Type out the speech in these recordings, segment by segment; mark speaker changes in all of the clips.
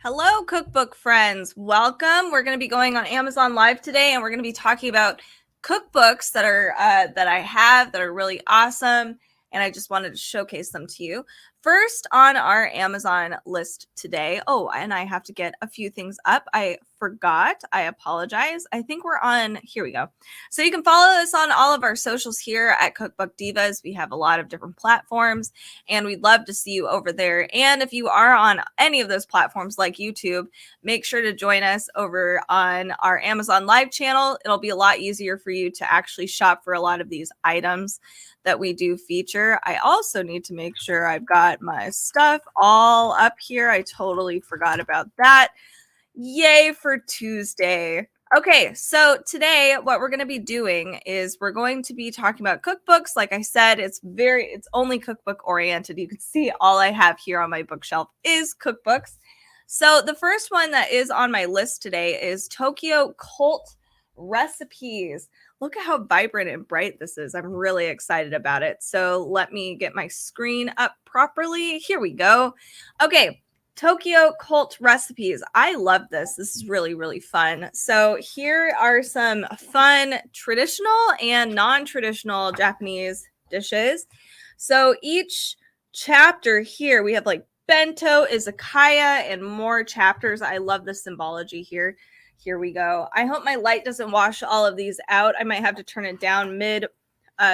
Speaker 1: Hello, cookbook friends. Welcome. We're going to be going on Amazon Live today, and we're going to be talking about cookbooks that I have that are really awesome, and I just wanted to showcase them to you. First on our Amazon list today. Oh, and I have to get a few things up. I forgot. I apologize. I think we're on. Here we go. So you can follow us on all of our socials here at Cookbook Divas. We have a lot of different platforms, and we'd love to see you over there. And if you are on any of those platforms like YouTube, make sure to join us over on our Amazon Live channel. It'll be a lot easier for you to actually shop for a lot of these items that we do feature. I also need to make sure I've got my stuff all up here. I totally forgot about that. Yay for Tuesday. Okay, so today what we're going to be doing is we're going to be talking about cookbooks. Like I said, it's only cookbook oriented. You can see all I have here on my bookshelf is cookbooks. So the first one that is on my list today is Tokyo Cult Recipes. Look at how vibrant and bright this is. I'm really excited about it. So let me get my screen up properly. Here we go. Okay. Tokyo Cult Recipes. I love this. This is really, really fun. So here are some fun traditional and non-traditional Japanese dishes. So each chapter here, we have like bento, izakaya, and more chapters. I love the symbology here. Here we go. I hope my light doesn't wash all of these out. I might have to turn it down mid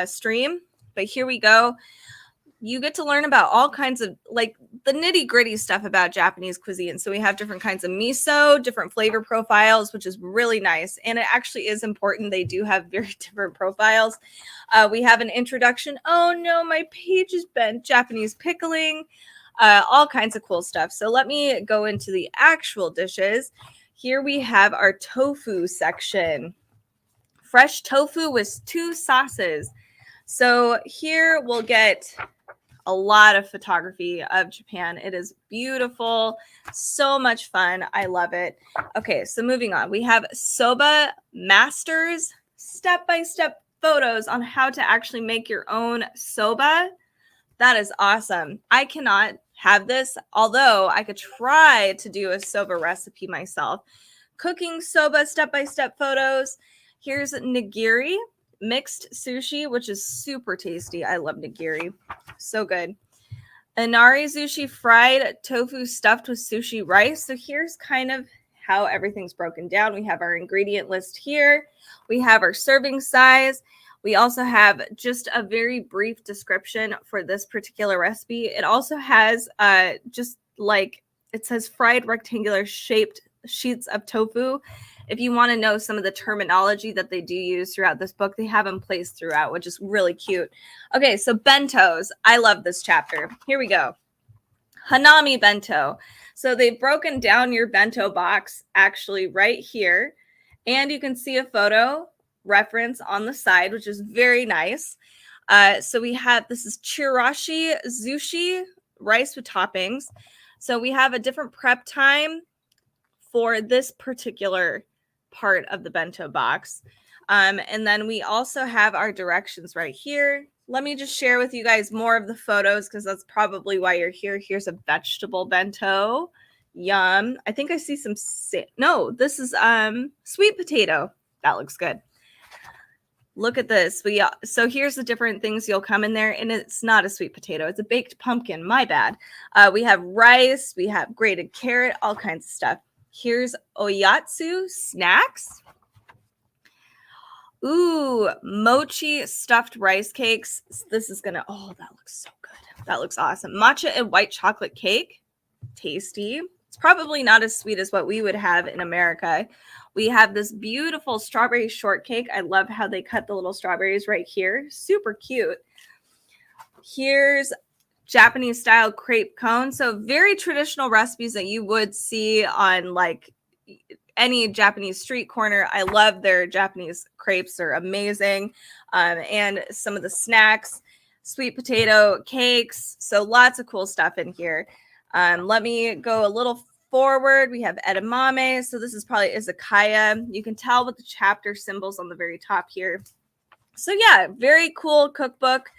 Speaker 1: stream, but here we go. You get to learn about all kinds of like the nitty gritty stuff about Japanese cuisine. So we have different kinds of miso, different flavor profiles, which is really nice. And it actually is important. They do have very different profiles. We have an introduction. Oh no, my page is bent. Japanese pickling, all kinds of cool stuff. So let me go into the actual dishes. Here we have our tofu section. Fresh tofu with 2 sauces. So here we'll get a lot of photography of Japan. It is beautiful. So much fun. I love it. Okay, so moving on. We have Soba Masters step-by-step photos on how to actually make your own soba. That is awesome. I cannot have this, although I could try to do a soba recipe myself. Cooking soba step-by-step photos. Here's nigiri. Mixed sushi, which is super tasty. I love nigiri. So good. Inari sushi, fried tofu stuffed with sushi rice. So here's kind of how everything's broken down. We have our ingredient list here. We have our serving size. We also have just a very brief description for this particular recipe. It also has just like it says fried rectangular shaped sheets of tofu. If you want to know some of the terminology that they do use throughout this book, they have them placed throughout, which is really cute. Okay, so bentos. I love this chapter. Here we go. Hanami bento. So they've broken down your bento box actually right here. And you can see a photo reference on the side, which is very nice. So we have, this is chirashi zushi, rice with toppings. So we have a different prep time for this particular part of the bento box. And then we also have our directions right here. Let me just share with you guys more of the photos because that's probably why you're here. Here's a vegetable bento. Yum. I think I see some, no, this is sweet potato. That looks good. Look at this. So here's the different things you'll come in there, and it's not a sweet potato. It's a baked pumpkin. My bad. We have rice. We have grated carrot, all kinds of stuff. Here's oyatsu snacks. Ooh, mochi stuffed rice cakes. This is gonna, oh, that looks so good. That looks awesome. Matcha and white chocolate cake. Tasty. It's probably not as sweet as what we would have in America. We have this beautiful strawberry shortcake. I love how they cut the little strawberries right here. Super cute. Here's Japanese style crepe cone. So very traditional recipes that you would see on like any Japanese street corner. I love their Japanese crepes. They're amazing. And some of the snacks, sweet potato cakes. So lots of cool stuff in here. Let me go a little forward. We have edamame. So this is probably izakaya. You can tell with the chapter symbols on the very top here. So yeah, very cool cookbook.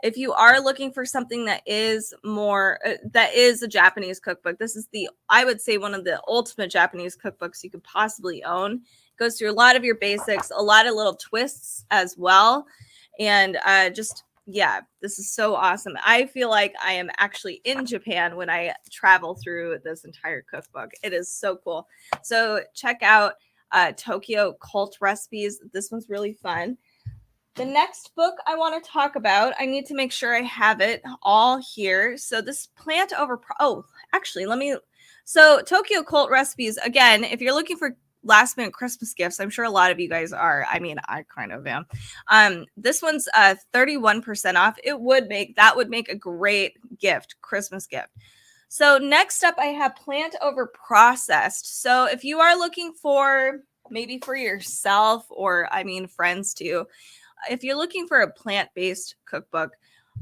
Speaker 1: if you are looking for something that is more, that is a Japanese cookbook, this is I would say, one of the ultimate Japanese cookbooks you could possibly own. It goes through a lot of your basics, a lot of little twists as well. And yeah, this is so awesome. I feel like I am actually in Japan when I travel through this entire cookbook. It is so cool. So check out Tokyo Cult Recipes. This one's really fun. The next book I want to talk about, I need to make sure I have it all here. So this plant over, so Tokyo Cult Recipes, again, if you're looking for last minute Christmas gifts, I'm sure a lot of you guys are. I mean, I kind of am. This one's 31% off. That would make a great Christmas gift. So next up, I have plant over processed. So if you are looking for, maybe for yourself, or I mean friends too, if you're looking for a plant-based cookbook,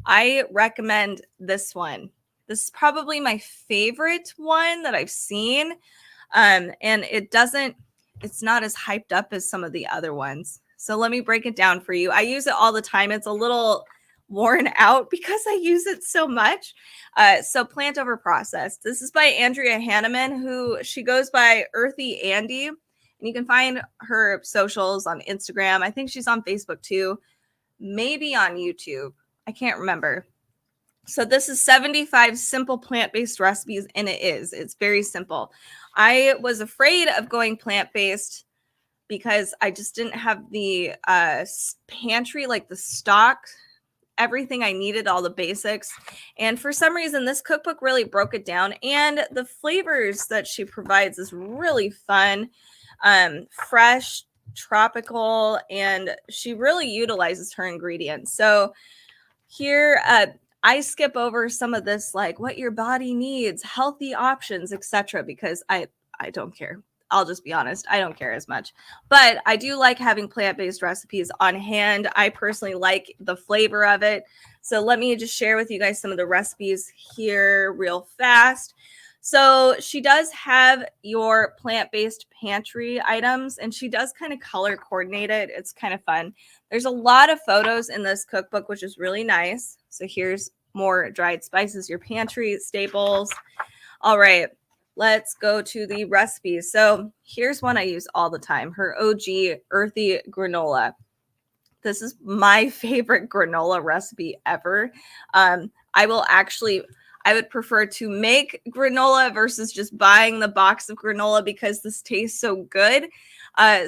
Speaker 1: I recommend this one. This is probably my favorite one that I've seen. And it's not as hyped up as some of the other ones. So let me break it down for you. I use it all the time. It's a little worn out because I use it so much. So Plant Over Processed. This is by Andrea Hanneman, who she goes by Earthy Andy. And you can find her socials on Instagram. I think she's on Facebook too. Maybe on YouTube. I can't remember. So this is 75 simple plant-based recipes, and it's very simple. I was afraid of going plant-based because I just didn't have the pantry, like the stock, everything I needed, all the basics. And for some reason, this cookbook really broke it down. And the flavors that she provides is really fun, fresh, tropical, and she really utilizes her ingredients. So here, I skip over some of this, like what your body needs, healthy options, etc., because I don't care. I'll just be honest. I don't care as much. But I do like having plant-based recipes on hand. I personally like the flavor of it. So let me just share with you guys some of the recipes here real fast. So she does have your plant-based pantry items, and she does kind of color coordinate it. It's kind of fun. There's a lot of photos in this cookbook, which is really nice. So here's more dried spices, your pantry staples. All right, let's go to the recipes. So here's one I use all the time, her OG Earthy Granola. This is my favorite granola recipe ever. I would prefer to make granola versus just buying the box of granola because this tastes so good.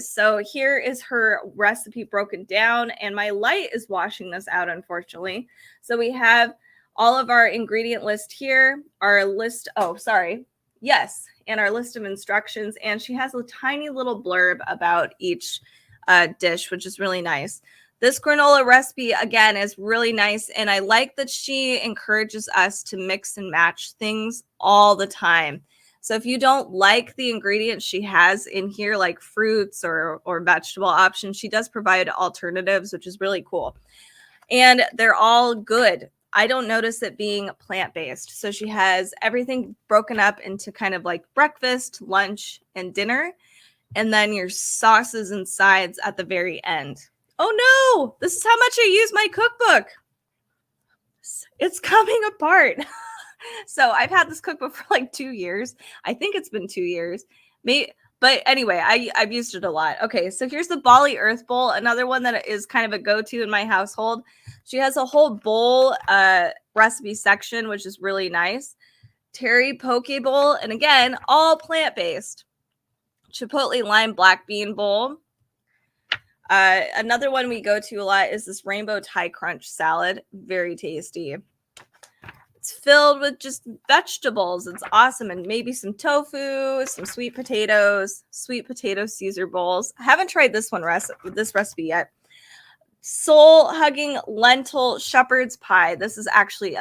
Speaker 1: So here is her recipe broken down, and my light is washing this out, unfortunately. So we have all of our ingredient list here, our list. Oh, sorry. Yes. And our list of instructions. And she has a tiny little blurb about each dish, which is really nice. This granola recipe, again, is really nice, and I like that she encourages us to mix and match things all the time. So if you don't like the ingredients she has in here, like fruits or vegetable options, she does provide alternatives, which is really cool. And they're all good. I don't notice it being plant-based. So she has everything broken up into kind of like breakfast, lunch, and dinner, and then your sauces and sides at the very end. Oh no, this is how much I use my cookbook. It's coming apart. So I've had this cookbook for like 2 years. I think it's been 2 years. But anyway, I've used it a lot. Okay, so here's the Bali Earth Bowl, another one that is kind of a go-to in my household. She has a whole bowl recipe section, which is really nice. Terry Poke Bowl, and again, all plant-based. Chipotle Lime Black Bean Bowl. Another one we go to a lot is this Rainbow Thai Crunch salad. Very tasty. It's filled with just vegetables. It's awesome. And maybe some tofu, some sweet potato Caesar bowls. I haven't tried this recipe yet. Soul Hugging Lentil Shepherd's Pie. This is actually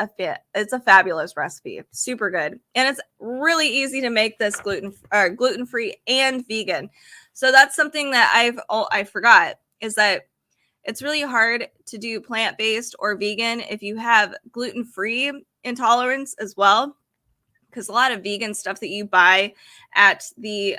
Speaker 1: it's a fabulous recipe. Super good. And it's really easy to make this gluten-free and vegan. So that's something that I forgot, is that it's really hard to do plant-based or vegan if you have gluten-free intolerance as well, because a lot of vegan stuff that you buy at the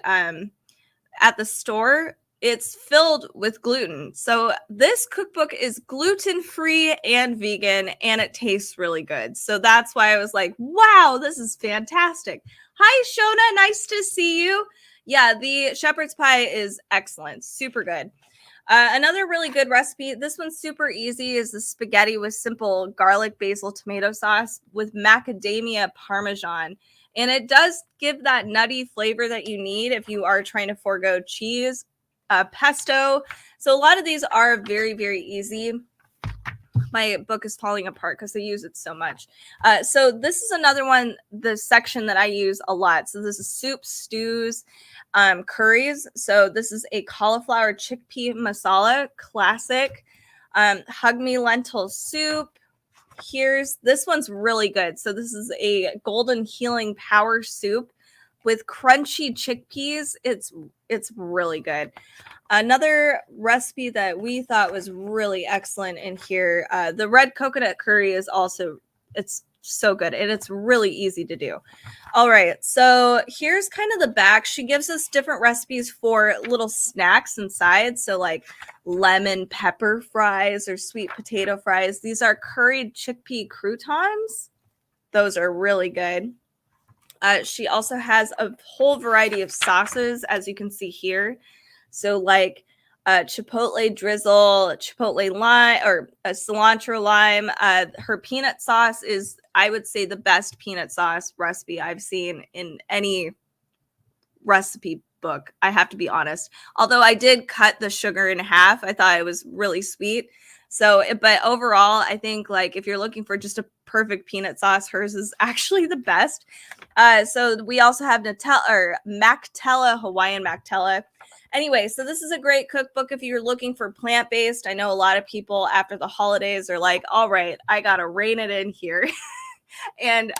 Speaker 1: store it's filled with gluten. So this cookbook is gluten-free and vegan, and it tastes really good. So that's why I was like, wow, this is fantastic. Hi, Shona. Nice to see you. Yeah, the shepherd's pie is excellent. Super good. Another really good recipe, this one's super easy, is the spaghetti with simple garlic basil tomato sauce with macadamia parmesan. And it does give that nutty flavor that you need if you are trying to forego cheese, pesto. So a lot of these are very, very easy. My book is falling apart because I use it so much. So this is another one, the section that I use a lot. So this is soup, stews, curries. So this is a cauliflower chickpea masala, classic. Hug me lentil soup. This one's really good. So this is a golden healing power soup with crunchy chickpeas. It's really good. Another recipe that we thought was really excellent in here, the red coconut curry is also, it's so good and it's really easy to do. All right, so here's kind of the back. She gives us different recipes for little snacks inside. So like lemon pepper fries or sweet potato fries. These are curried chickpea croutons. Those are really good. She also has a whole variety of sauces, as you can see here. So like chipotle drizzle, chipotle lime, or cilantro lime. Her peanut sauce is, I would say, the best peanut sauce recipe I've seen in any recipe book. I have to be honest. Although I did cut the sugar in half. I thought it was really sweet. So, but overall, I think like if you're looking for just a perfect peanut sauce, hers is actually the best. So we also have Nutella or Mactella, Hawaiian Mactella. Anyway, so this is a great cookbook if you're looking for plant-based. I know a lot of people after the holidays are like, all right, I got to rein it in here. And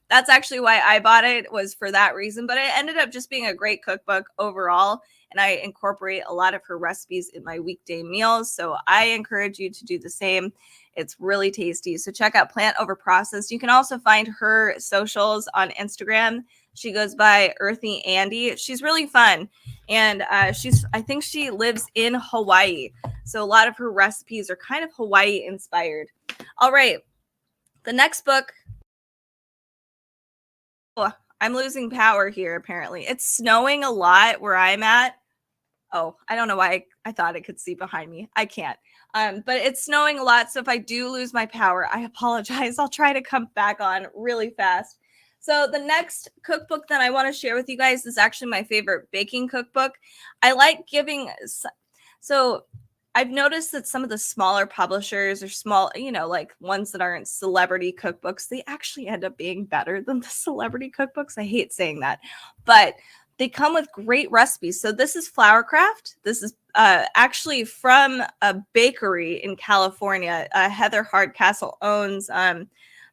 Speaker 1: that's actually why I bought it, was for that reason. But it ended up just being a great cookbook overall. And I incorporate a lot of her recipes in my weekday meals. So I encourage you to do the same. It's really tasty. So check out Plant Over Processed. You can also find her socials on Instagram. She goes by Earthy Andy. She's really fun. And I think she lives in Hawaii. So a lot of her recipes are kind of Hawaii inspired. All right. The next book. Oh, I'm losing power here, apparently. It's snowing a lot where I'm at. Oh, I don't know why I thought I could see behind me. I can't. But it's snowing a lot. So if I do lose my power, I apologize. I'll try to come back on really fast. So the next cookbook that I want to share with you guys is actually my favorite baking cookbook. I like giving, so I've noticed that some of the smaller publishers or small, like ones that aren't celebrity cookbooks, they actually end up being better than the celebrity cookbooks. I hate saying that, but they come with great recipes. So this is Flourcraft. This is actually from a bakery in California. Heather Hardcastle owns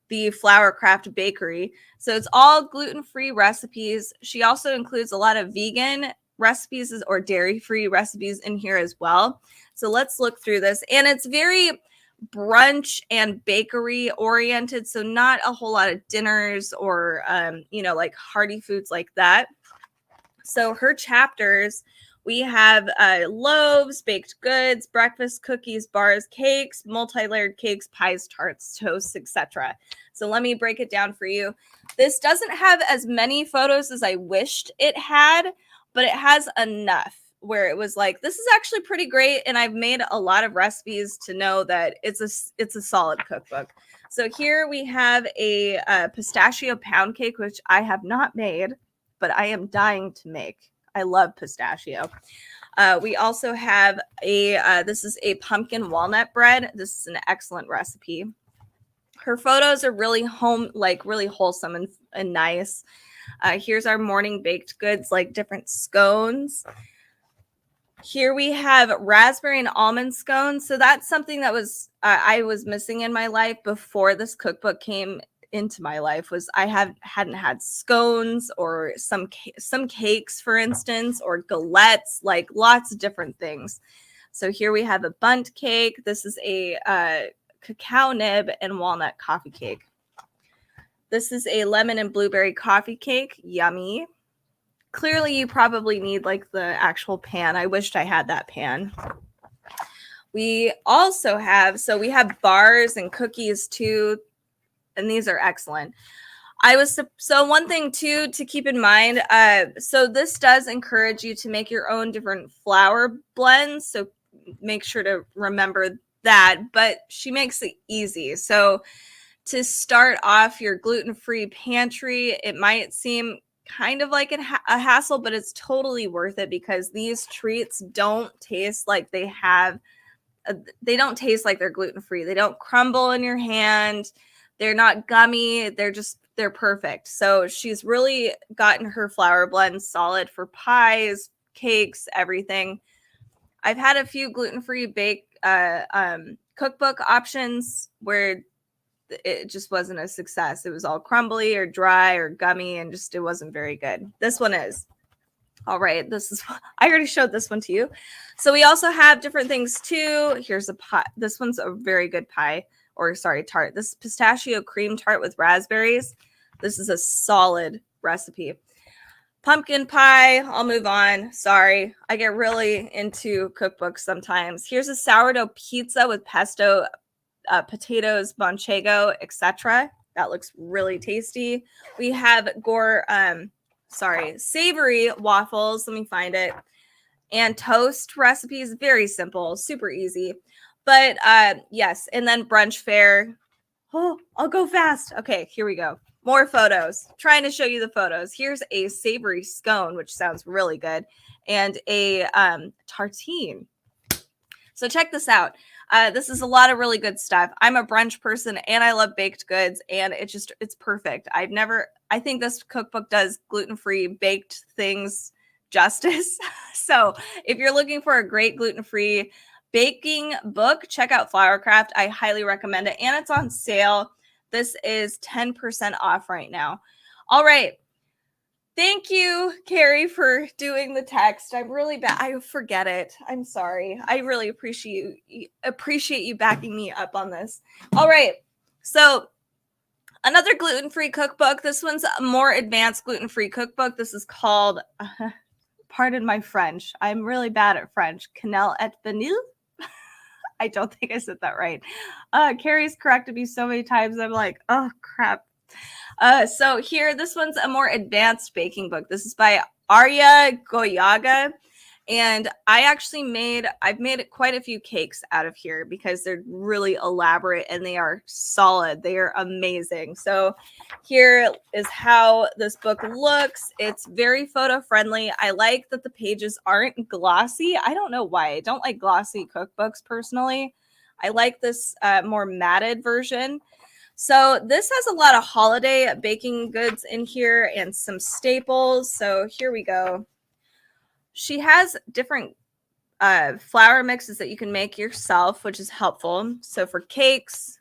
Speaker 1: the Flourcraft Bakery. So it's all gluten-free recipes. She also includes a lot of vegan recipes or dairy-free recipes in here as well. So let's look through this. And it's very brunch and bakery oriented. So not a whole lot of dinners or, like hearty foods like that. So her chapters, we have loaves, baked goods, breakfast, cookies, bars, cakes, multi-layered cakes, pies, tarts, toasts, etc. So let me break it down for you. This doesn't have as many photos as I wished it had, but it has enough where it was like, this is actually pretty great. And I've made a lot of recipes to know that it's a solid cookbook. So here we have a pistachio pound cake, which I have not made, but I am dying to make. I love pistachio. We also have this is a pumpkin walnut bread. This is an excellent recipe. Her photos are really really wholesome and nice. Here's our morning baked goods, like different scones. Here we have raspberry and almond scones. So that's something that was I was missing in my life before this cookbook came into my life. Was I hadn't had scones or some cakes, for instance, or galettes, like lots of different things. So here we have a bundt cake. This is a cacao nib and walnut coffee cake. This is a lemon and blueberry coffee cake. Yummy. Clearly, you probably need like the actual pan. I wished I had that pan. We also have, so we have bars and cookies too, and these are excellent. So one thing too to keep in mind, so this does encourage you to make your own different flour blends. So make sure to remember that, but she makes it easy. So to start off your gluten-free pantry, it might seem kind of like a hassle, but it's totally worth it because these treats don't taste like they don't taste like they're gluten-free. They don't crumble in your hand. They're not gummy. They're perfect. So she's really gotten her flour blend solid for pies, cakes, everything. I've had a few gluten-free cookbook options where it just wasn't a success. It was all crumbly or dry or gummy and just it wasn't very good. This one is. All right, I already showed this one to you. So we also have different things too. Here's a pie. This one's a very good pie, or sorry, tart. This pistachio cream tart with raspberries. This is a solid recipe. Pumpkin pie. I'll move on. Sorry, I get really into cookbooks sometimes. Here's a sourdough pizza with pesto, potatoes, manchego, etc. That looks really tasty. We have savory waffles. Let me find it. And toast recipes, very simple, super easy. But yes, and then brunch fare. Oh, I'll go fast. Okay, here we go. More photos. Trying to show you the photos. Here's a savory scone, which sounds really good, and a tartine. So check this out. This is a lot of really good stuff. I'm a brunch person and I love baked goods, and it's perfect. I think this cookbook does gluten-free baked things justice. So if you're looking for a great gluten-free baking book, check out Flourcraft. I highly recommend it, and it's on sale. This is 10% off right now. All right. Thank you, Carrie, for doing the text. I'm really bad. I forget it. I'm sorry. I really appreciate you backing me up on this. All right. So another gluten-free cookbook. This one's a more advanced gluten-free cookbook. This is called, pardon my French. I'm really bad at French. Quenelle et vanille. I don't think I said that right. Carrie's corrected me so many times. I'm like, oh, crap. So here, this one's a more advanced baking book. This is by Arya Goyaga. And I've made quite a few cakes out of here because they're really elaborate and they are solid. They are amazing. So here is how this book looks. It's very photo friendly. I like that the pages aren't glossy. I don't know why. I don't like glossy cookbooks personally. I like this more matted version. So this has a lot of holiday baking goods in here and some staples. So here we go. She has different flour mixes that you can make yourself, which is helpful. So for cakes,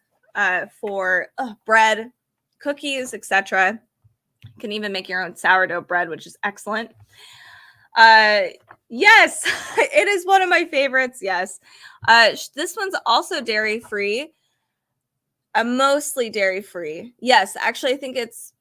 Speaker 1: for bread, cookies, etc. You can even make your own sourdough bread, which is excellent. Yes, it is one of my favorites. Yes. This one's also dairy-free. Mostly dairy-free. Yes, actually, I think it's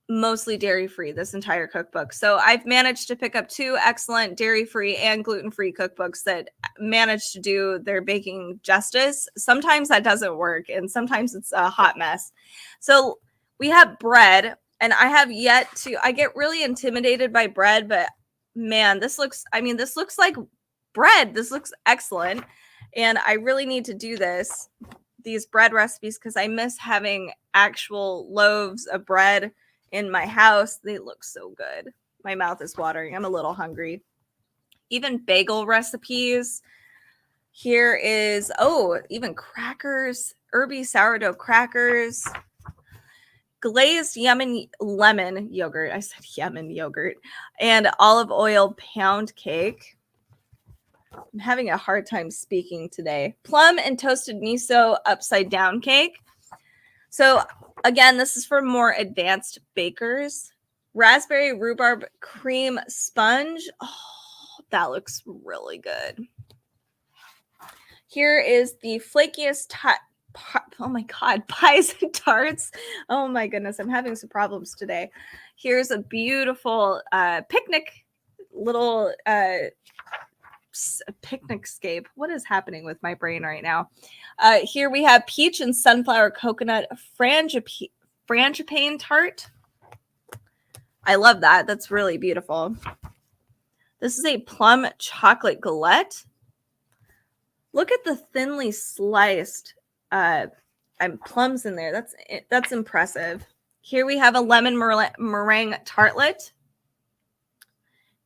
Speaker 1: mostly dairy-free, this entire cookbook. So I've managed to pick up 2 excellent dairy-free and gluten-free cookbooks that manage to do their baking justice. Sometimes that doesn't work, and sometimes it's a hot mess. So we have bread, and I get really intimidated by bread, but man, this looks like bread. This looks excellent, and I really need to do these bread recipes because I miss having actual loaves of bread in my house. They look so good. My mouth is watering. I'm a little hungry. Even bagel recipes. Here is, even crackers, herby sourdough crackers, glazed lemon yogurt. I said Yemen yogurt, and olive oil pound cake. I'm having a hard time speaking today. Plum and toasted miso upside down cake. So again, this is for more advanced bakers. Raspberry rhubarb cream sponge. Oh, that looks really good. Here is the flakiest pies and tarts. Oh my goodness, I'm having some problems today. Here's a beautiful picnic little picnic scape. What is happening with my brain right now? Here we have peach and sunflower coconut frangipane tart. I love that. That's really beautiful. This is a plum chocolate galette. Look at the thinly sliced plums in there. That's impressive. Here we have a lemon meringue tartlet.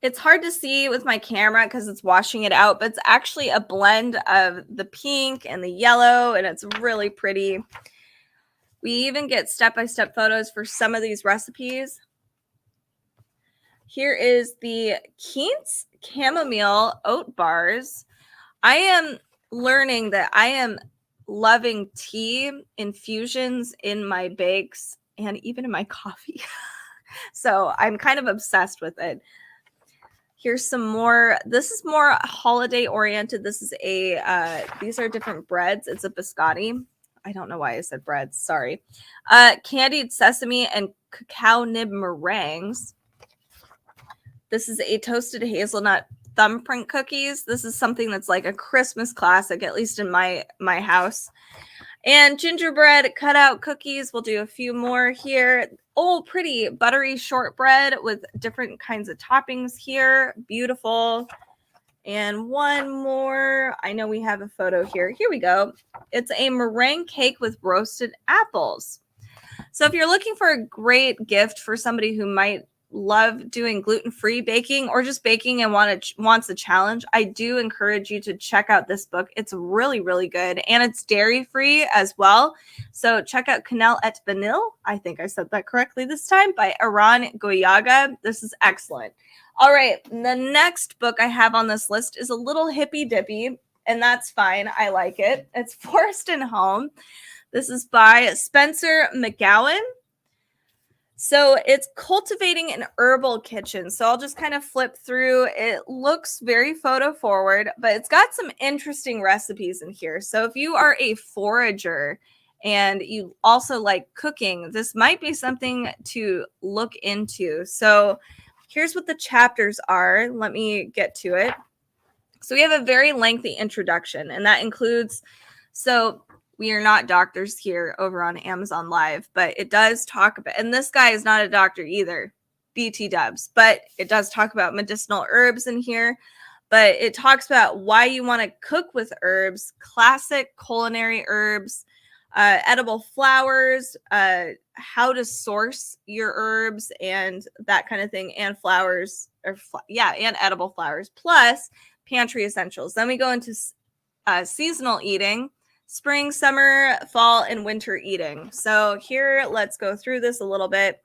Speaker 1: It's hard to see with my camera because it's washing it out, but it's actually a blend of the pink and the yellow, and it's really pretty. We even get step-by-step photos for some of these recipes. Here is the Keats chamomile oat bars. I am learning that I am loving tea infusions in my bakes and even in my coffee. So I'm kind of obsessed with it. Here's some more. This is more holiday oriented. This is these are different breads. It's a biscotti. I don't know why I said breads. Sorry. Candied sesame and cacao nib meringues. This is a toasted hazelnut thumbprint cookies. This is something that's like a Christmas classic, at least in my house. And gingerbread cutout cookies. We'll do a few more here. Oh, pretty buttery shortbread with different kinds of toppings here. Beautiful. And one more. I know we have a photo here. Here we go. It's a meringue cake with roasted apples. So if you're looking for a great gift for somebody who might love doing gluten-free baking or just baking and wants a challenge, I do encourage you to check out this book. It's really, really good. And it's dairy-free as well. So check out Cannelle et Vanille. I think I said that correctly this time, by Aran Goyaga. This is excellent. All right. The next book I have on this list is a little hippy-dippy, and that's fine. I like it. It's Forest and Home. This is by Spencer McGowan. So it's cultivating an herbal kitchen. So I'll just kind of flip through. It looks very photo forward, but it's got some interesting recipes in here. So if you are a forager and you also like cooking, this might be something to look into. So here's what the chapters are. Let me get to it. So we have a very lengthy introduction, and that includes, so we are not doctors here over on Amazon Live, but it does talk about, and this guy is not a doctor either, BT dubs, but it does talk about medicinal herbs in here, but it talks about why you want to cook with herbs, classic culinary herbs, edible flowers, how to source your herbs and that kind of thing, and flowers, and edible flowers, plus pantry essentials. Then we go into seasonal eating. Spring, summer, fall, and winter eating. So here, let's go through this a little bit.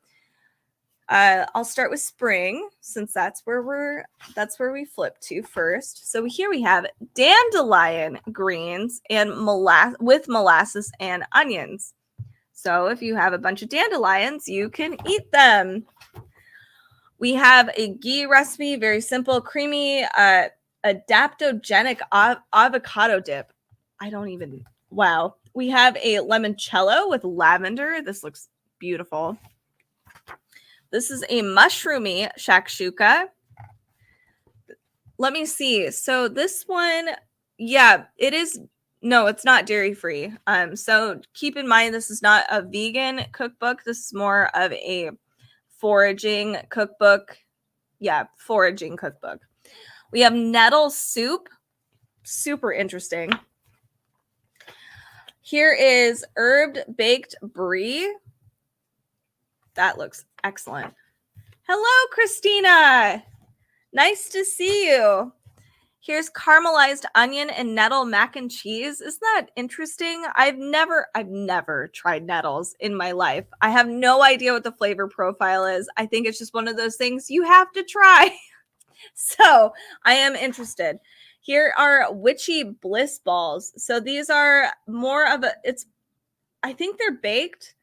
Speaker 1: I'll start with spring, since that's where we flip to first. So here we have dandelion greens and with molasses and onions. So if you have a bunch of dandelions, you can eat them. We have a ghee recipe, very simple, creamy, adaptogenic avocado dip. Wow. We have a limoncello with lavender. This looks beautiful. This is a mushroomy shakshuka. Let me see. So this one, yeah, it is. No, it's not dairy free. So keep in mind, this is not a vegan cookbook. This is more of a foraging cookbook. Yeah, foraging cookbook. We have nettle soup. Super interesting. Here is herbed baked brie. That looks excellent. Hello, Christina. Nice to see you. Here's caramelized onion and nettle mac and cheese. Isn't that interesting? I've never tried nettles in my life. I have no idea what the flavor profile is. I think it's just one of those things you have to try. So I am interested. Here are witchy bliss balls. So these are more of I think they're baked.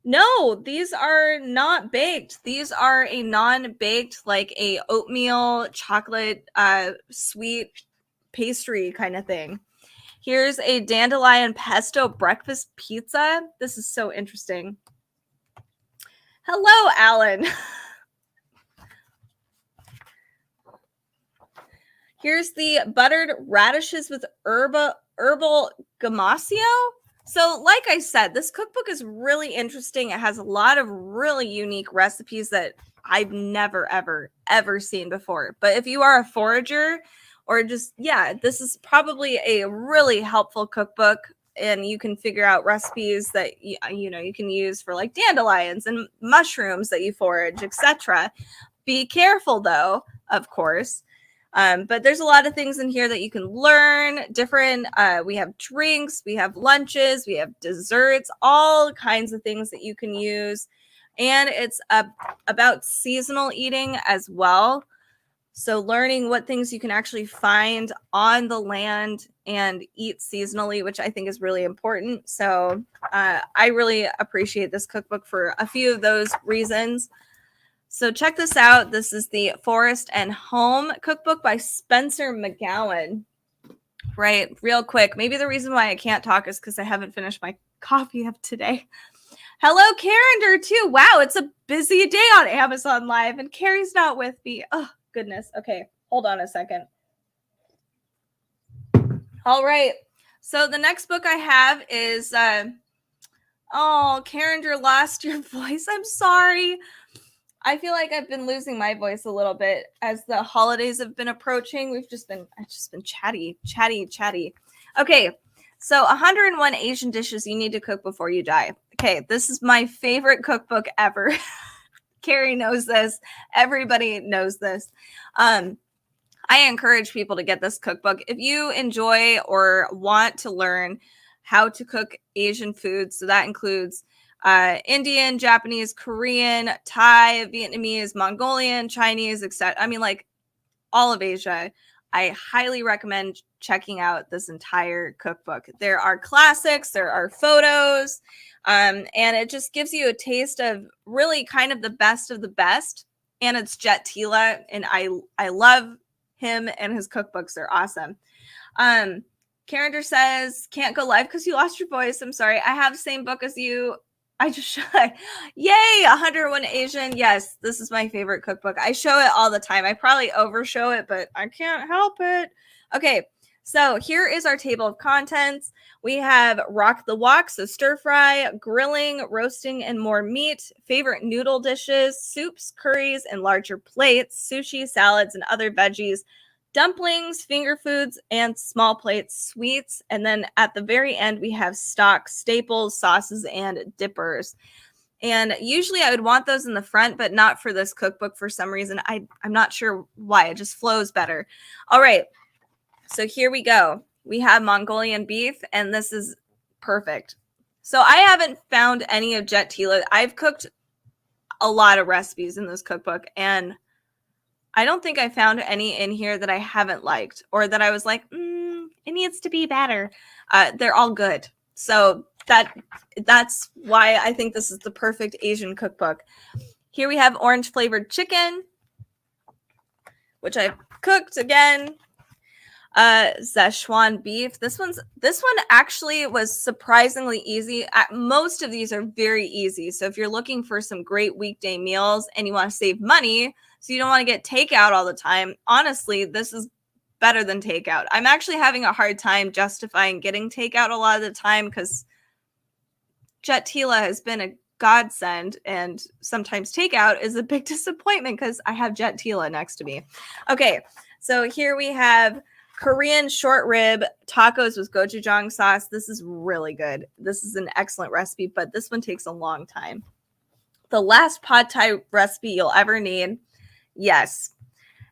Speaker 1: No, these are not baked. These are a non-baked, like a oatmeal chocolate sweet pastry kind of thing. Here's a dandelion pesto breakfast pizza. This is so interesting. Hello, Alan. Here's the buttered radishes with herbal gamasio. So, like I said, this cookbook is really interesting. It has a lot of really unique recipes that I've never, ever seen before. But if you are a forager or just, yeah, this is probably a really helpful cookbook. And you can figure out recipes that you can use for like dandelions and mushrooms that you forage, etc. Be careful though, of course. But there's a lot of things in here that you can learn. Different, we have drinks, we have lunches, we have desserts, all kinds of things that you can use. And it's about seasonal eating as well. So learning what things you can actually find on the land and eat seasonally, which I think is really important. So I really appreciate this cookbook for a few of those reasons. So check this out. This is the Forest and Home cookbook by Spencer McGowan. Right, real quick. Maybe the reason why I can't talk is because I haven't finished my coffee of today. Hello, Carrinder, too. Wow, it's a busy day on Amazon Live, and Carrie's not with me. Oh, goodness. Okay, hold on a second. All right. So the next book I have is, oh, Carrinder lost your voice. I'm sorry. I feel like I've been losing my voice a little bit as the holidays have been approaching. I've just been chatty. Okay, so 101 Asian dishes you need to cook before you die. Okay, this is my favorite cookbook ever. Carrie knows this. Everybody knows this. I encourage people to get this cookbook. If you enjoy or want to learn how to cook Asian food, so that includes Indian, Japanese, Korean, Thai, Vietnamese, Mongolian, Chinese, etc. I mean, like all of Asia. I highly recommend checking out this entire cookbook. There are classics, there are photos, and it just gives you a taste of really kind of the best of the best. And it's Jet Tila, and I love him and his cookbooks. They're awesome. Carrinder says, can't go live because you lost your voice. I'm sorry. I have the same book as you. I just show it. Yay, 101 Asian. Yes, this is my favorite cookbook. I show it all the time. I probably overshow it, but I can't help it. Okay, so here is our table of contents. We have rock the wok, so stir fry, grilling, roasting, and more meat, favorite noodle dishes, soups, curries, and larger plates, sushi, salads, and other veggies, dumplings, finger foods, and small plates, sweets. And then at the very end, we have stock, staples, sauces, and dippers. And usually I would want those in the front, but not for this cookbook for some reason. I'm not sure why. It just flows better. All right. So here we go. We have Mongolian beef, and this is perfect. So I haven't found any of Jet Tila. I've cooked a lot of recipes in this cookbook, and I don't think I found any in here that I haven't liked or that I was like, it needs to be better. They're all good. So that's why I think this is the perfect Asian cookbook. Here we have orange flavored chicken, which I've cooked again. Szechuan beef. This one actually was surprisingly easy. Most of these are very easy. So if you're looking for some great weekday meals and you want to save money, so you don't want to get takeout all the time, honestly, this is better than takeout. I'm actually having a hard time justifying getting takeout a lot of the time because Jet Tila has been a godsend, and sometimes takeout is a big disappointment because I have Jet Tila next to me. Okay, so here we have Korean short rib tacos with gochujang sauce. This is really good. This is an excellent recipe, but this one takes a long time. The last pad thai recipe you'll ever need. Yes.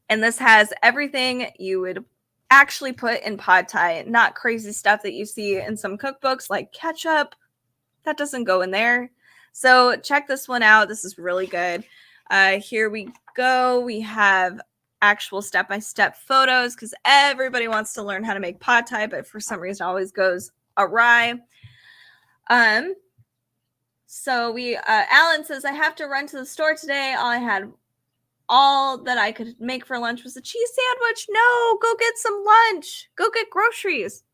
Speaker 1: And this has everything you would actually put in pad thai, not crazy stuff that you see in some cookbooks like ketchup. That doesn't go in there. So check this one out. This is really good. Here we go. We have actual step-by-step photos because everybody wants to learn how to make pad thai, but for some reason it always goes awry. So Alan says, I have to run to the store today. All that I could make for lunch was a cheese sandwich. No, go get some lunch. Go get groceries.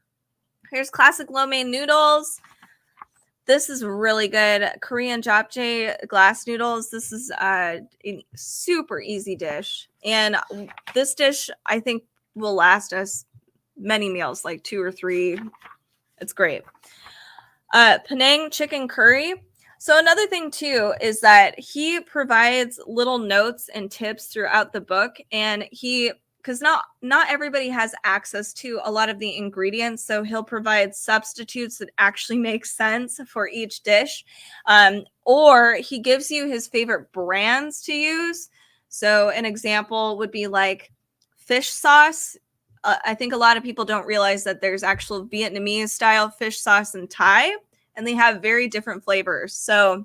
Speaker 1: Here's classic lo mein noodles. This is really good. Korean japchae glass noodles. This is a super easy dish. And this dish, I think, will last us many meals, like 2 or 3. It's great. Penang chicken curry. So another thing too is that he provides little notes and tips throughout the book, and because not everybody has access to a lot of the ingredients, so he'll provide substitutes that actually make sense for each dish, or he gives you his favorite brands to use. So an example would be like fish sauce. I think a lot of people don't realize that there's actual Vietnamese style fish sauce and Thai, and they have very different flavors. So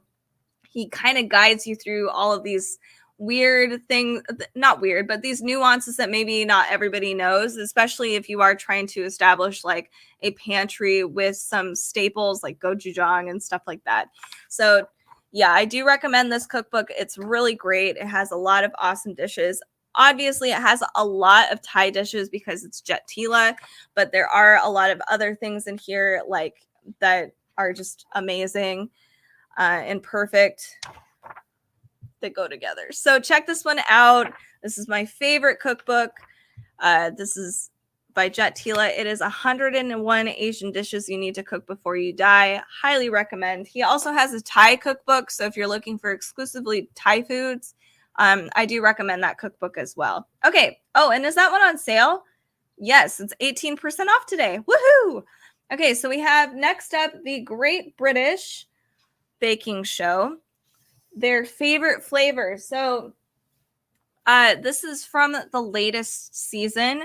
Speaker 1: he kind of guides you through all of these weird things, not weird, but these nuances that maybe not everybody knows, especially if you are trying to establish like a pantry with some staples like gochujang and stuff like that. So yeah, I do recommend this cookbook. It's really great. It has a lot of awesome dishes. Obviously, it has a lot of Thai dishes because it's Jet Tila, but there are a lot of other things in here like that are just amazing and perfect that go together. So check this one out. This is my favorite cookbook. This is by Jet Tila. It is 101 Asian dishes you need to cook before you die. Highly recommend. He also has a Thai cookbook, so if you're looking for exclusively Thai foods, I do recommend that cookbook as well. Okay. Oh, and is that one on sale? Yes, it's 18% off today. Woohoo! Okay, so we have next up the Great British Baking Show. Their favorite flavors. So this is from the latest season.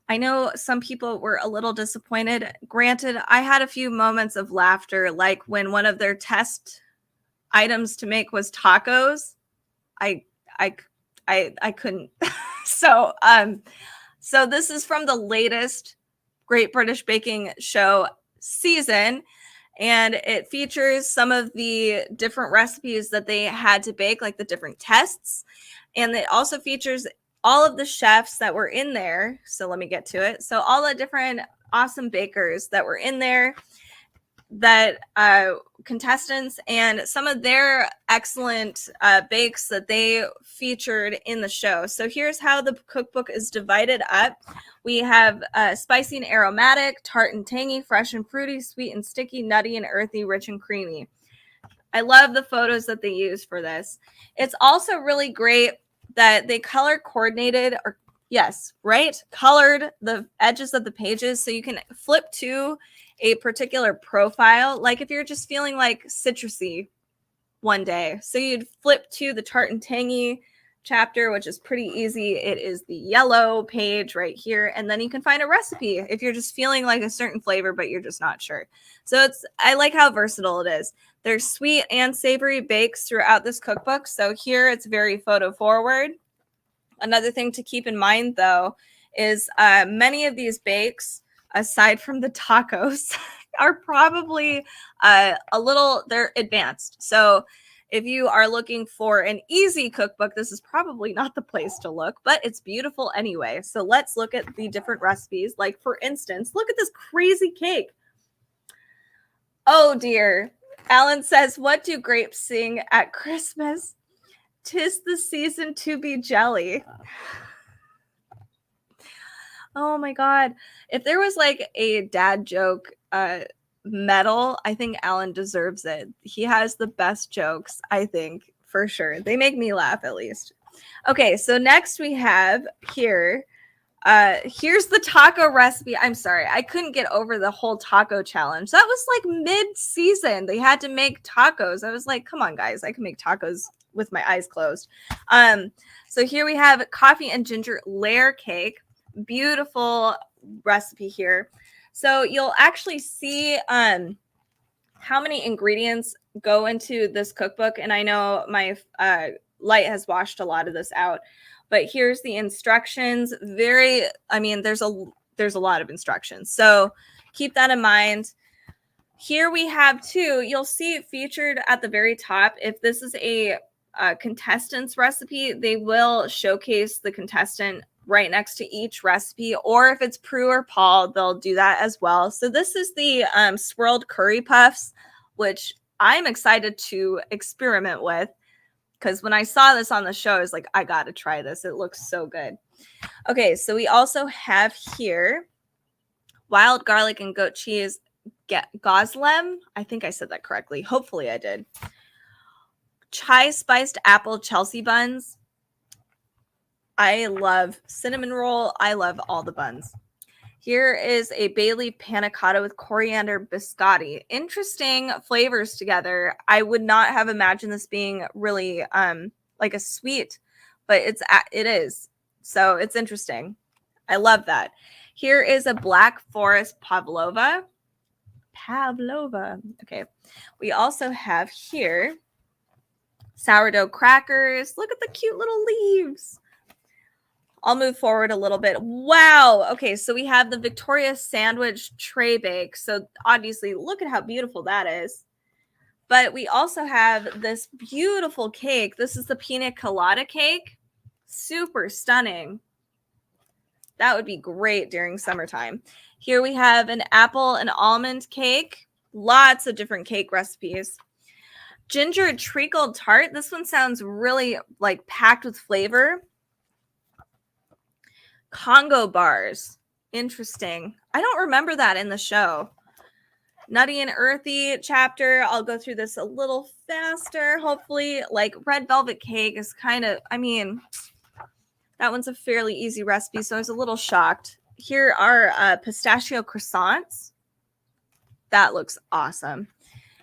Speaker 1: I know some people were a little disappointed. Granted, I had a few moments of laughter, like when one of their test items to make was tacos. I couldn't. So this is from the latest Great British Baking Show season, and it features some of the different recipes that they had to bake, like the different tests, and it also features all of the chefs that were in there. So let me get to it. So all the different awesome bakers that were in there, that contestants, and some of their excellent bakes that they featured in the show. So here's how the cookbook is divided up. We have spicy and aromatic, tart and tangy, fresh and fruity, sweet and sticky, nutty and earthy, rich and creamy. I love the photos that they use for this. It's also really great that they color coordinated, or yes, right? Colored the edges of the pages so you can flip to a particular profile. Like if you're just feeling like citrusy one day, so you'd flip to the tart and tangy chapter, which is pretty easy. It is the yellow page right here, and then you can find a recipe if you're just feeling like a certain flavor but you're just not sure. So I like how versatile it is. There's sweet and savory bakes throughout this cookbook, so here it's very photo forward. Another thing to keep in mind though is many of these bakes, aside from the tacos, are probably they're advanced. So if you are looking for an easy cookbook, this is probably not the place to look, but it's beautiful anyway. So let's look at the different recipes. Like for instance, look at this crazy cake. Oh dear. Alan says, what do grapes sing at Christmas? 'Tis the season to be jelly. Oh my God. If there was like a dad joke medal, I think Alan deserves it. He has the best jokes, I think, for sure. They make me laugh at least. Okay, so next we have here, here's the taco recipe. I'm sorry, I couldn't get over the whole taco challenge. That was like mid-season. They had to make tacos. I was like, come on, guys, I can make tacos with my eyes closed. So here we have coffee and ginger layer cake. Beautiful recipe here. So you'll actually see how many ingredients go into this cookbook. And I know my light has washed a lot of this out, but here's the instructions. There's a lot of instructions. So keep that in mind. Here we have too, you'll see it featured at the very top. If this is a contestant's recipe, they will showcase the contestant right next to each recipe, or if it's Prue or Paul, they'll do that as well. So this is the swirled curry puffs, which I'm excited to experiment with. because when I saw this on the show, I was like, I got to try this. It looks so good. Okay, so we also have here wild garlic and goat cheese gozlem. I think I said that correctly. Hopefully I did. Chai spiced apple Chelsea buns. I love cinnamon roll. I love all the buns. Here is a bay leaf panna cotta with coriander biscotti. Interesting flavors together. I would not have imagined this being really like a sweet, but it is. So it's interesting. I love that. Here is a black forest pavlova. Okay. We also have here sourdough crackers. Look at the cute little leaves. I'll move forward a little bit. Wow. Okay, so we have the Victoria sandwich tray bake. So obviously, look at how beautiful that is. But we also have this beautiful cake. This is the pina colada cake. Super stunning. That would be great during summertime. Here we have an apple and almond cake. Lots of different cake recipes. Ginger treacle tart. This one sounds really like packed with flavor. Congo bars. Interesting. I don't remember that in the show. Nutty and earthy chapter. I'll go through this a little faster, hopefully. Like red velvet cake is kind of, I mean, that one's a fairly easy recipe, so I was a little shocked. Here are pistachio croissants. That looks awesome.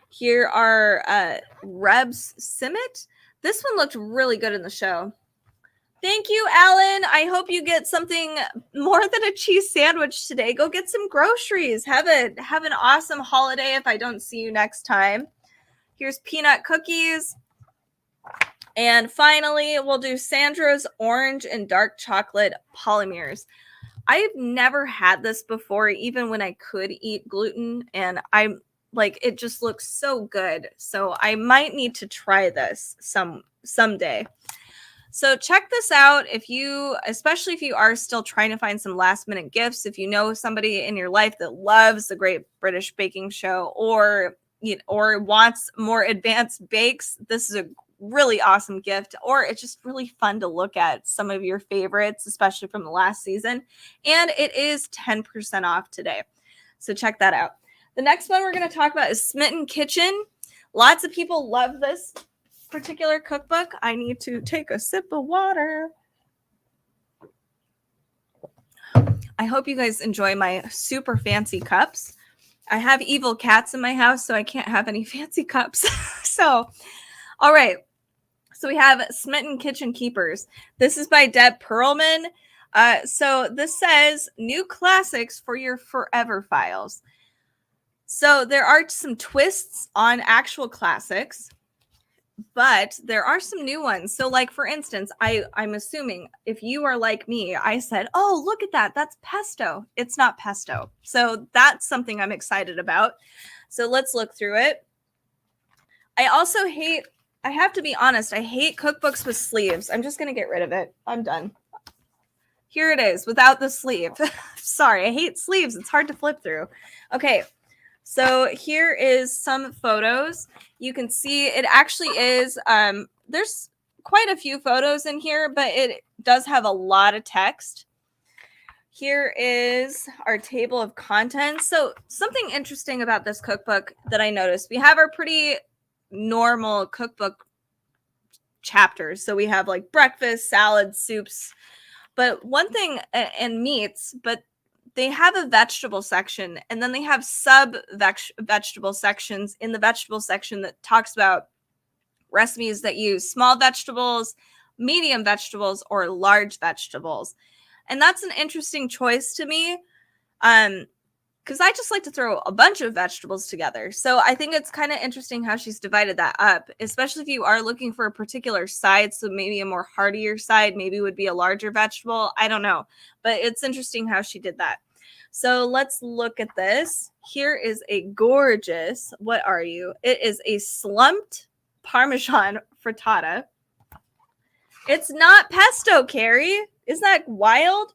Speaker 1: Here are Rebs Simmet. This one looked really good in the show. Thank you, Alan. I hope you get something more than a cheese sandwich today. Go get some groceries. Have an awesome holiday if I don't see you next time. Here's peanut cookies. And finally, we'll do Sandra's orange and dark chocolate polymers. I've never had this before, even when I could eat gluten. And I'm like, it just looks so good. So I might need to try this someday. So check this out especially if you are still trying to find some last minute gifts, if you know somebody in your life that loves the Great British Baking Show or wants more advanced bakes, this is a really awesome gift, or it's just really fun to look at some of your favorites, especially from the last season. And it is 10% off today. So check that out. The next one we're going to talk about is Smitten Kitchen. Lots of people love this particular cookbook. I need to take a sip of water. I hope you guys enjoy my super fancy cups. I have evil cats in my house, so I can't have any fancy cups. So, all right. So we have Smitten Kitchen Keepers. This is by Deb Perlman. So this says new classics for your forever files. So there are some twists on actual classics, but there are some new ones. So like, for instance, I'm assuming if you are like me, I said, oh, look at that. That's pesto. It's not pesto. So that's something I'm excited about. So let's look through it. I have to be honest, I hate cookbooks with sleeves. I'm just going to get rid of it. I'm done. Here it is without the sleeve. Sorry, I hate sleeves. It's hard to flip through. Okay. So here is some photos. You can see it actually is, there's quite a few photos in here, but it does have a lot of text. Here is our table of contents. So something interesting about this cookbook that I noticed, we have our pretty normal cookbook chapters. So we have like breakfast, salads, soups, but one thing, and meats, but they have a vegetable section, and then they have vegetable sections in the vegetable section that talks about recipes that use small vegetables, medium vegetables, or large vegetables. And that's an interesting choice to me, because I just like to throw a bunch of vegetables together. So I think it's kind of interesting how she's divided that up, especially if you are looking for a particular side. So maybe a more heartier side maybe would be a larger vegetable. I don't know, but it's interesting how she did that. So let's look at this. Here is a gorgeous, what are you? It is a slumped Parmesan frittata. It's not pesto, Carrie. Isn't that wild?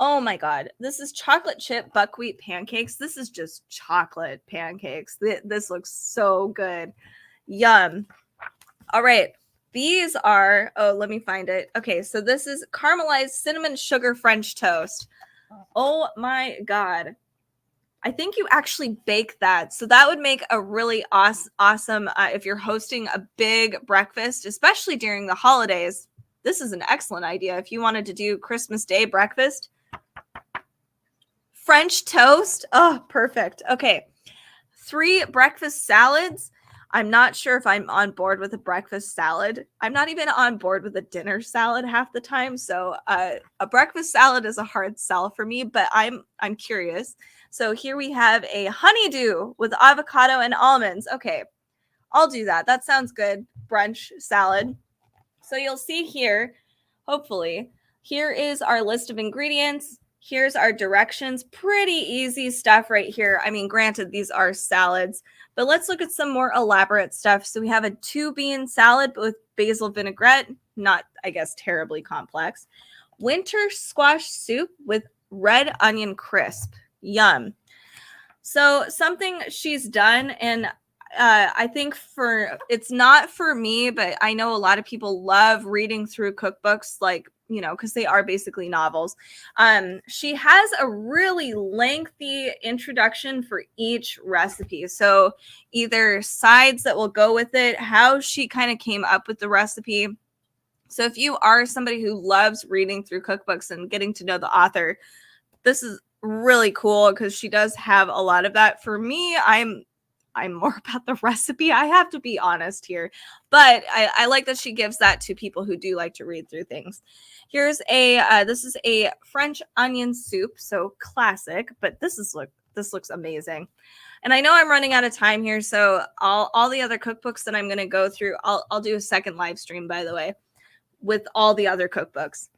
Speaker 1: Oh my God. This is chocolate chip buckwheat pancakes. This is just chocolate pancakes. This looks so good. Yum. All right. These are, oh, let me find it. Okay, so this is caramelized cinnamon sugar French toast. Oh my God. I think you actually bake that. So that would make a really awesome if you're hosting a big breakfast, especially during the holidays. This is an excellent idea. If you wanted to do Christmas Day breakfast, French toast. Oh, perfect. Okay. 3 breakfast salads. I'm not sure if I'm on board with a breakfast salad. I'm not even on board with a dinner salad half the time. So a breakfast salad is a hard sell for me, but I'm curious. So here we have a honeydew with avocado and almonds. Okay, I'll do that. That sounds good. Brunch salad. So you'll see here, hopefully, here is our list of ingredients. Here's our directions. Pretty easy stuff right here. I mean, granted, these are salads, but let's look at some more elaborate stuff. So we have a 2-bean salad with basil vinaigrette, not, I guess, terribly complex. Winter squash soup with red onion crisp. Yum. So something she's done, and I think it's not for me, but I know a lot of people love reading through cookbooks, like, you know, because they are basically novels. She has a really lengthy introduction for each recipe. So either sides that will go with it, how she kind of came up with the recipe. So if you are somebody who loves reading through cookbooks and getting to know the author, this is really cool because she does have a lot of that. For me, I'm more about the recipe. I have to be honest here, but I like that she gives that to people who do like to read through things. Here's this is a French onion soup, so classic, but this looks amazing. And I know I'm running out of time here, so all the other cookbooks that I'm going to go through, I'll do a second live stream, by the way, with all the other cookbooks.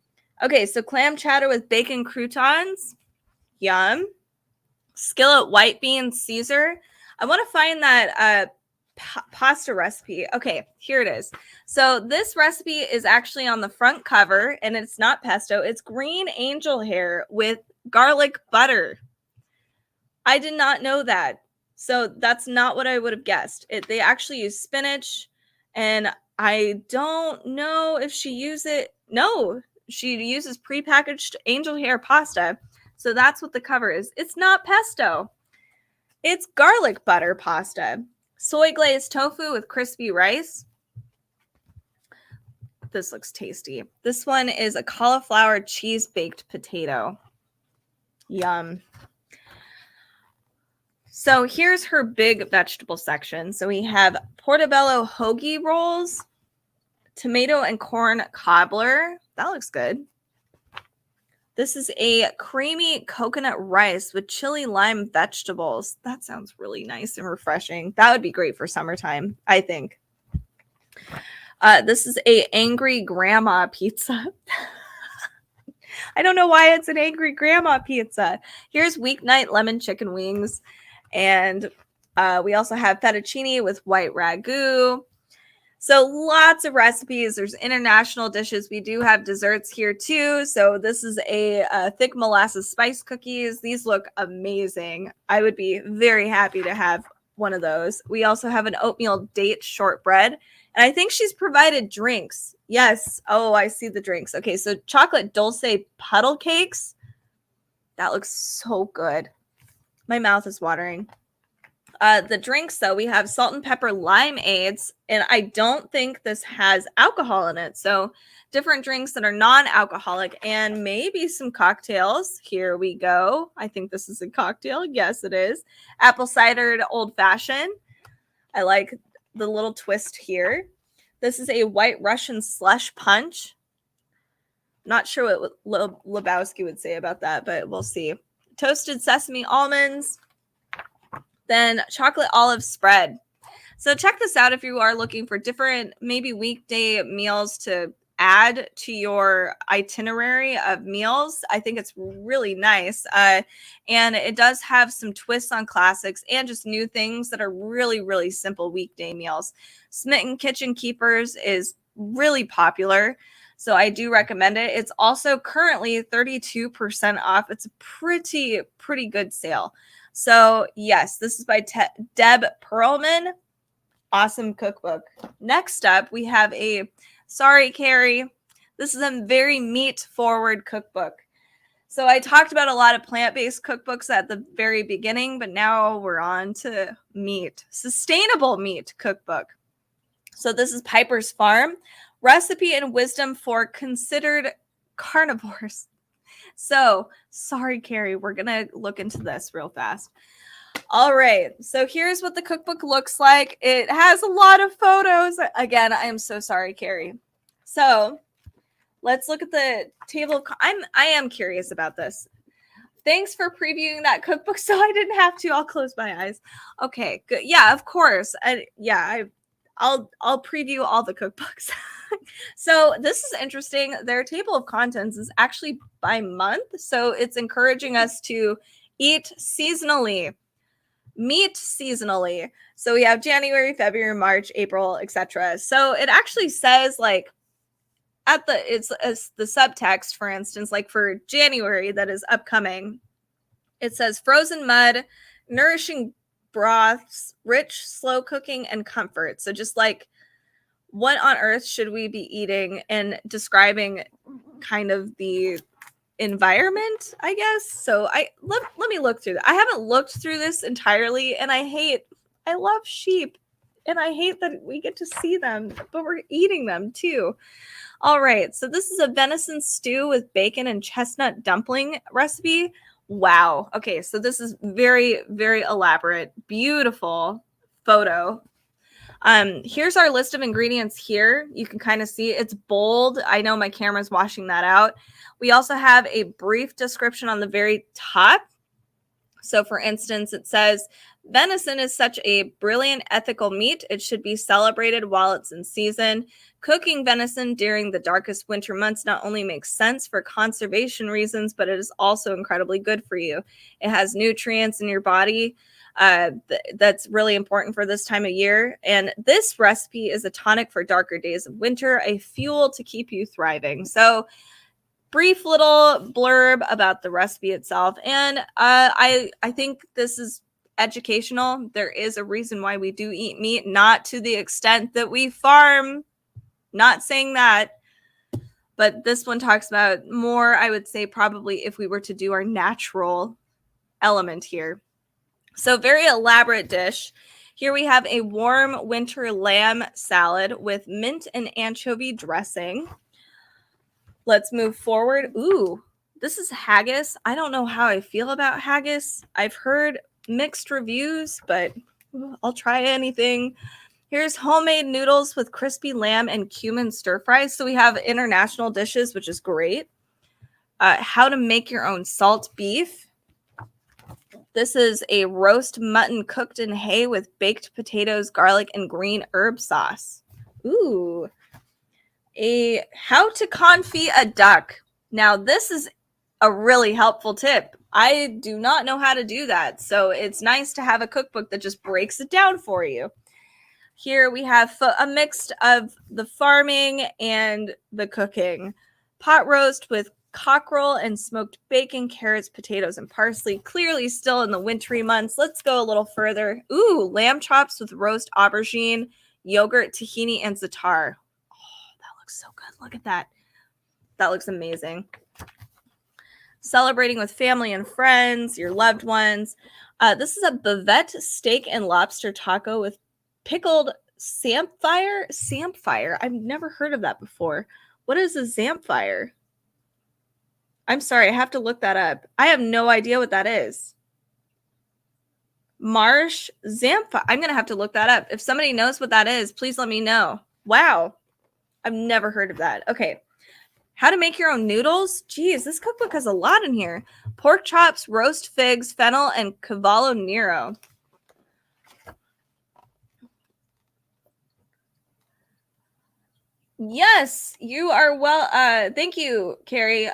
Speaker 1: Okay, so clam chowder with bacon croutons. Yum. Skillet white bean Caesar. I want to find that pasta recipe. Okay, here it is. So this recipe is actually on the front cover, and it's not pesto. It's green angel hair with garlic butter. I did not know that. So that's not what I would have guessed. They actually use spinach, and I don't know if she uses it. No, she uses prepackaged angel hair pasta. So that's what the cover is. It's not pesto. It's garlic butter pasta. Soy glazed tofu with crispy rice. This looks tasty. This one is a cauliflower cheese baked potato. Yum. So here's her big vegetable section. So we have portobello hoagie rolls, tomato and corn cobbler. That looks good. This is a creamy coconut rice with chili lime vegetables. That sounds really nice and refreshing. That would be great for summertime, I think. This is a angry grandma pizza. I don't know why it's an angry grandma pizza. Here's weeknight lemon chicken wings. And we also have fettuccine with white ragu. So lots of recipes. There's international dishes. We do have desserts here too. So this is a thick molasses spice cookies. These look amazing. I would be very happy to have one of those. We also have an oatmeal date shortbread. And I think she's provided drinks. Yes. Oh, I see the drinks. Okay, so chocolate dulce puddle cakes. That looks so good. My mouth is watering. The drinks, though, we have salt and pepper limeades, and I don't think this has alcohol in it. So different drinks that are non-alcoholic and maybe some cocktails. Here we go. I think this is a cocktail. Yes, it is. Apple cider old fashioned. I like the little twist here. This is a white Russian slush punch. Not sure what Lebowski would say about that, but we'll see. Toasted sesame almonds. Then chocolate olive spread. So check this out if you are looking for different, maybe weekday meals to add to your itinerary of meals. I think it's really nice. And it does have some twists on classics and just new things that are really, really simple weekday meals. Smitten Kitchen Keepers is really popular. So I do recommend it. It's also currently 32% off. It's a pretty good sale. So yes, this is by Deb Perlman. awesome cookbook. Next up, we have a, sorry, Carrie, this is a very meat-forward cookbook. So I talked about a lot of plant-based cookbooks at the very beginning, but now we're on to meat, sustainable meat cookbook. So this is Piper's Farm, Recipe and Wisdom for Considered Carnivores. So, sorry, Carrie, we're going to look into this real fast. All right, so here's what the cookbook looks like. It has a lot of photos. Again, I am so sorry, Carrie. So let's look at the table of, I am curious about this. Thanks for previewing that cookbook so I didn't have to. I'll close my eyes. Okay, good. Yeah, of course. I'll preview all the cookbooks. So this is interesting. Their table of contents is actually by month. So it's encouraging us to eat seasonally, meat seasonally. So we have January, February, March, April, etc. So it actually says like at the, it's the subtext, for instance, like for January that is upcoming, it says frozen mud, nourishing broths, rich, slow cooking, and comfort. So just like what on earth should we be eating, and describing kind of the environment, I guess. So let me look through that. I haven't looked through this entirely, and I love sheep, and I hate that we get to see them, but we're eating them too. All right, so this is a venison stew with bacon and chestnut dumpling recipe. Wow. Okay, so this is very, very elaborate, beautiful photo. Here's our list of ingredients here. You can kind of see it's bold. I know my camera's washing that out. We also have a brief description on the very top. So for instance, it says, venison is such a brilliant ethical meat. It should be celebrated while it's in season. Cooking venison during the darkest winter months not only makes sense for conservation reasons, but it is also incredibly good for you. It has nutrients in your body that's really important for this time of year. And this recipe is a tonic for darker days of winter, a fuel to keep you thriving. So brief little blurb about the recipe itself. And I think this is educational. There is a reason why we do eat meat, not to the extent that we farm. Not saying that. But this one talks about more, I would say, probably if we were to do our natural element here. So very elaborate dish. Here we have a warm winter lamb salad with mint and anchovy dressing. Let's move forward. Ooh, this is haggis. I don't know how I feel about haggis. I've heard mixed reviews, but I'll try anything. Here's homemade noodles with crispy lamb and cumin stir fries. So we have international dishes, which is great. How to make your own salt beef. This is a roast mutton cooked in hay with baked potatoes, garlic, and green herb sauce. Ooh. How to confit a duck. Now, this is a really helpful tip. I do not know how to do that, so it's nice to have a cookbook that just breaks it down for you. Here we have a mix of the farming and the cooking. Pot roast with cockerel and smoked bacon, carrots, potatoes, and parsley. Clearly still in the wintry months. Let's go a little further. Ooh, lamb chops with roast aubergine, yogurt, tahini, and za'atar. Oh, that looks so good. Look at that. That looks amazing. Celebrating with family and friends, your loved ones. This is a bavette steak and lobster taco with pickled samphire. Samphire? I've never heard of that before. What is a samphire? I'm sorry, I have to look that up. I have no idea what that is. Marsh samphire. I'm going to have to look that up. If somebody knows what that is, please let me know. Wow. I've never heard of that. Okay. How to make your own noodles. Geez, this cookbook has a lot in here. Pork chops, roast figs, fennel, and cavallo nero. Yes, you are well. Thank you, Carrie.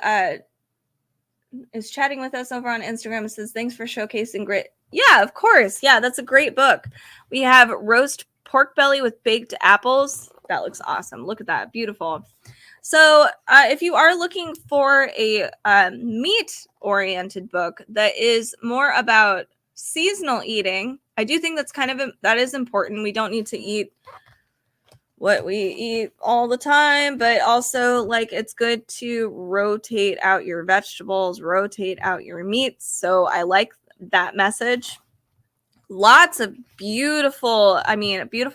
Speaker 1: Is chatting with us over on Instagram. It says, thanks for showcasing grit. Yeah, of course. Yeah, that's a great book. We have roast pork belly with baked apples. That looks awesome. Look at that. Beautiful. So if you are looking for a meat-oriented book that is more about seasonal eating, I do think that's that is important. We don't need to eat what we eat all the time, but also like it's good to rotate out your vegetables, rotate out your meats. So I like that message. Lots of beautiful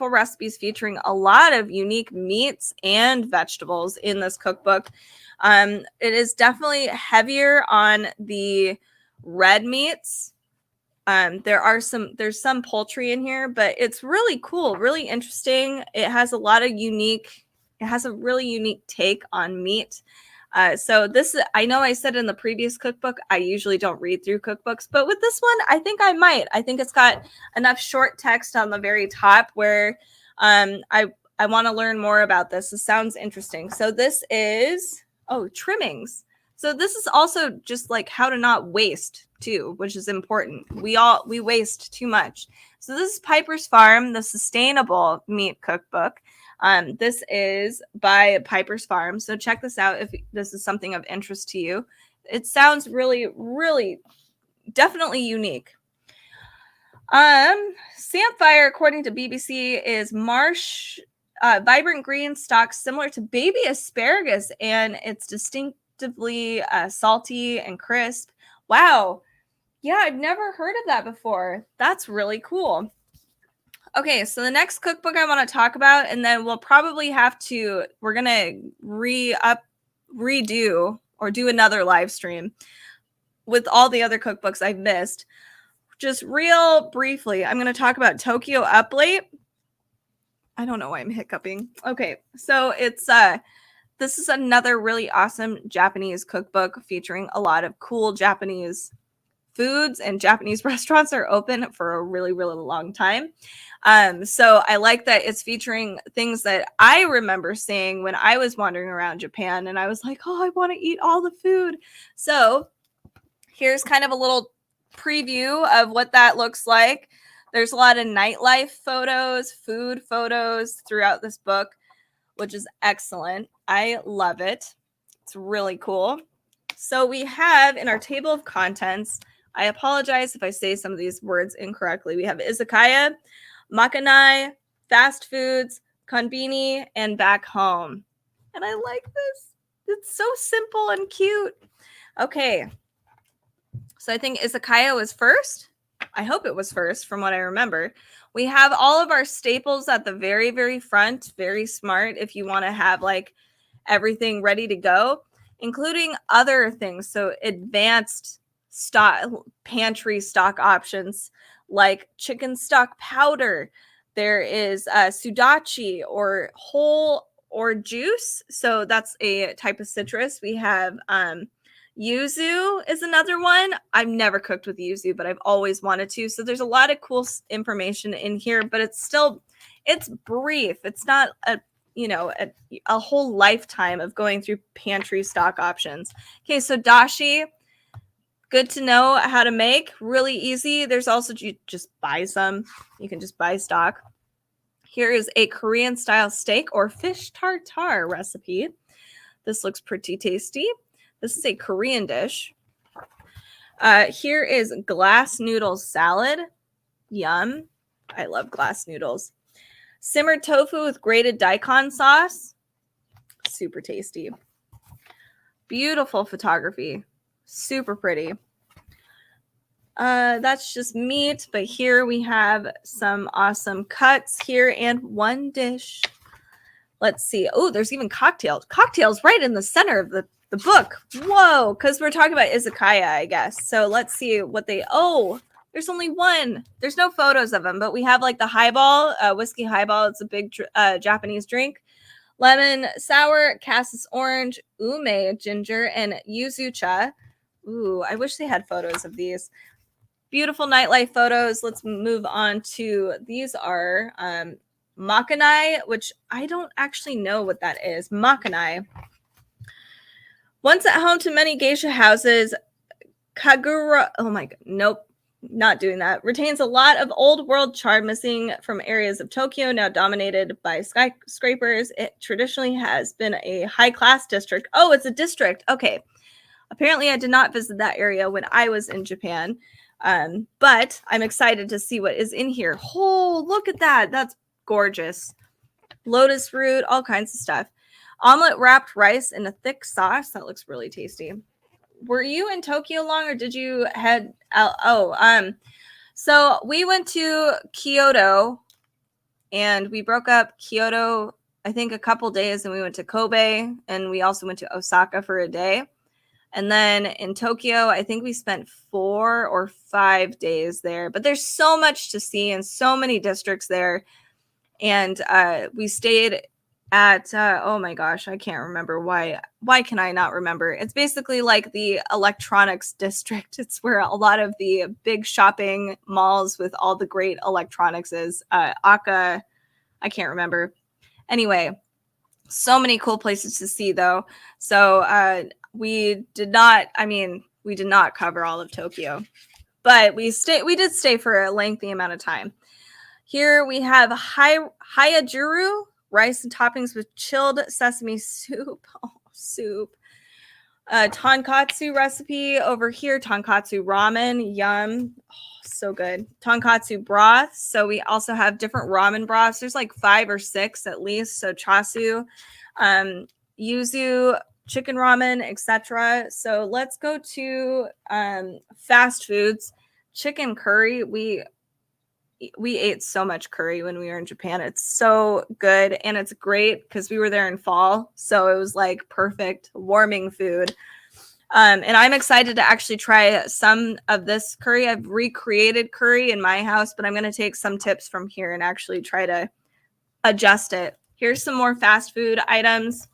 Speaker 1: recipes featuring a lot of unique meats and vegetables in this cookbook. It is definitely heavier on the red meats. There's some poultry in here, but it's really cool, really interesting. It has a really unique take on meat. So this, I know I said in the previous cookbook, I usually don't read through cookbooks, but with this one, I think I might. I think it's got enough short text on the very top where I want to learn more about this. This sounds interesting. So this is, trimmings. So this is also just like how to not waste too, which is important. We waste too much. So this is Piper's Farm, the sustainable meat cookbook. This is by Piper's Farm. So check this out if this is something of interest to you. It sounds really, really definitely unique. Samphire, according to BBC, is marsh, vibrant green stalks similar to baby asparagus, and it's distinctively salty and crisp. Wow. Yeah, I've never heard of that before. That's really cool. Okay, so the next cookbook I want to talk about, and then we'll probably we're going to redo or do another live stream with all the other cookbooks I've missed. Just real briefly, I'm going to talk about Tokyo Up Late. I don't know why I'm hiccuping. Okay, so it's this is another really awesome Japanese cookbook featuring a lot of cool Japanese foods, and Japanese restaurants are open for a really, really long time. So I like that it's featuring things that I remember seeing when I was wandering around Japan, and I was like, oh, I want to eat all the food. So here's kind of a little preview of what that looks like. There's a lot of nightlife photos, food photos throughout this book, which is excellent. I love it. It's really cool. So we have in our table of contents, I apologize if I say some of these words incorrectly. We have izakaya, makanai, fast foods, konbini, and back home. And I like this. It's so simple and cute. Okay. So I think izakaya was first. I hope it was first from what I remember. We have all of our staples at the very, very front. Very smart if you want to have like everything ready to go, including other things. So advanced pantry stock options like chicken stock powder. There is sudachi or whole or juice. So that's a type of citrus. We have yuzu is another one. I've never cooked with yuzu, but I've always wanted to. So there's a lot of cool information in here, but it's brief. It's not a whole lifetime of going through pantry stock options. Okay, so dashi, good to know how to make. Really easy. There's also, you just buy some. You can just buy stock. Here is a Korean style steak or fish tartare recipe. This looks pretty tasty. This is a Korean dish. Here is glass noodle salad. Yum. I love glass noodles. Simmered tofu with grated daikon sauce. Super tasty. Beautiful photography. Super pretty. That's just meat, but here we have some awesome cuts here and one dish. Let's see. Oh, there's even cocktails. Cocktails right in the center of the book. Whoa, because we're talking about izakaya, I guess. So let's see what there's only one. There's no photos of them, but we have like the highball, whiskey highball. It's a big Japanese drink. Lemon sour, cassis orange, ume ginger, and yuzu-cha. Ooh, I wish they had photos of these. Beautiful nightlife photos. Let's move on to, these are makanai, which I don't actually know what that is. Makanai. Once at home to many geisha houses, Kagura, oh my god, nope, not doing that. Retains a lot of old world charm missing from areas of Tokyo now dominated by skyscrapers. It traditionally has been a high class district. Oh, it's a district. Okay. Apparently I did not visit that area when I was in Japan. But I'm excited to see what is in here. Oh, look at that. That's gorgeous. Lotus root, all kinds of stuff. Omelet wrapped rice in a thick sauce. That looks really tasty. Were you in Tokyo long, or did you head out? So we went to Kyoto, and we broke up Kyoto, I think, a couple days, and we went to Kobe, and we also went to Osaka for a day. And then in Tokyo, I think we spent 4 or 5 days there. But there's so much to see and so many districts there. And we stayed at, oh my gosh, I can't remember why. Why can I not remember? It's basically like the electronics district. It's where a lot of the big shopping malls with all the great electronics is. Aka, I can't remember. Anyway, so many cool places to see though. So we did not cover all of Tokyo, but we did stay for a lengthy amount of time. Here we have hayajuru, rice and toppings with chilled sesame soup. Oh, soup. Tonkatsu recipe over here. Tonkatsu ramen. Yum. Oh, so good. Tonkatsu broth. So we also have different ramen broths. There's like 5 or 6 at least. So chasu, yuzu, chicken ramen, etc. So let's go to fast foods. Chicken curry. We ate so much curry when we were in Japan. It's so good, and it's great because we were there in fall, so it was like perfect warming food. And I'm excited to actually try some of this curry. I've recreated curry in my house, but I'm going to take some tips from here and actually try to adjust it. Here's some more fast food items.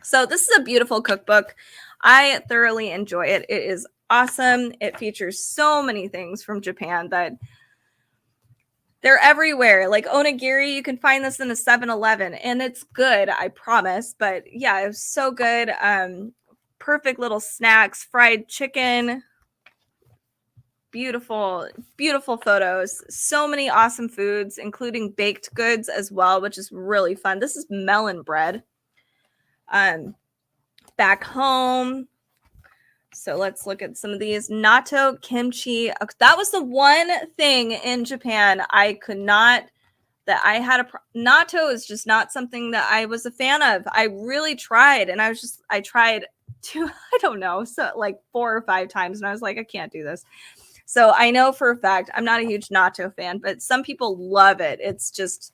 Speaker 1: So this is a beautiful cookbook. I thoroughly enjoy it. It is awesome. It features so many things from Japan that they're everywhere. Like onigiri, you can find this in a 7-Eleven, and it's good, I promise. But yeah, it was so good. Perfect little snacks, fried chicken, beautiful, beautiful photos. So many awesome foods, including baked goods as well, which is really fun. This is melon bread. Back home. So let's look at some of these. Natto kimchi. That was the one thing in Japan I could not, that I had natto is just not something that I was a fan of. I really tried, and I tried I don't know, so like 4 or 5 times, and I was like, I can't do this. So I know for a fact I'm not a huge natto fan, but some people love it. It's just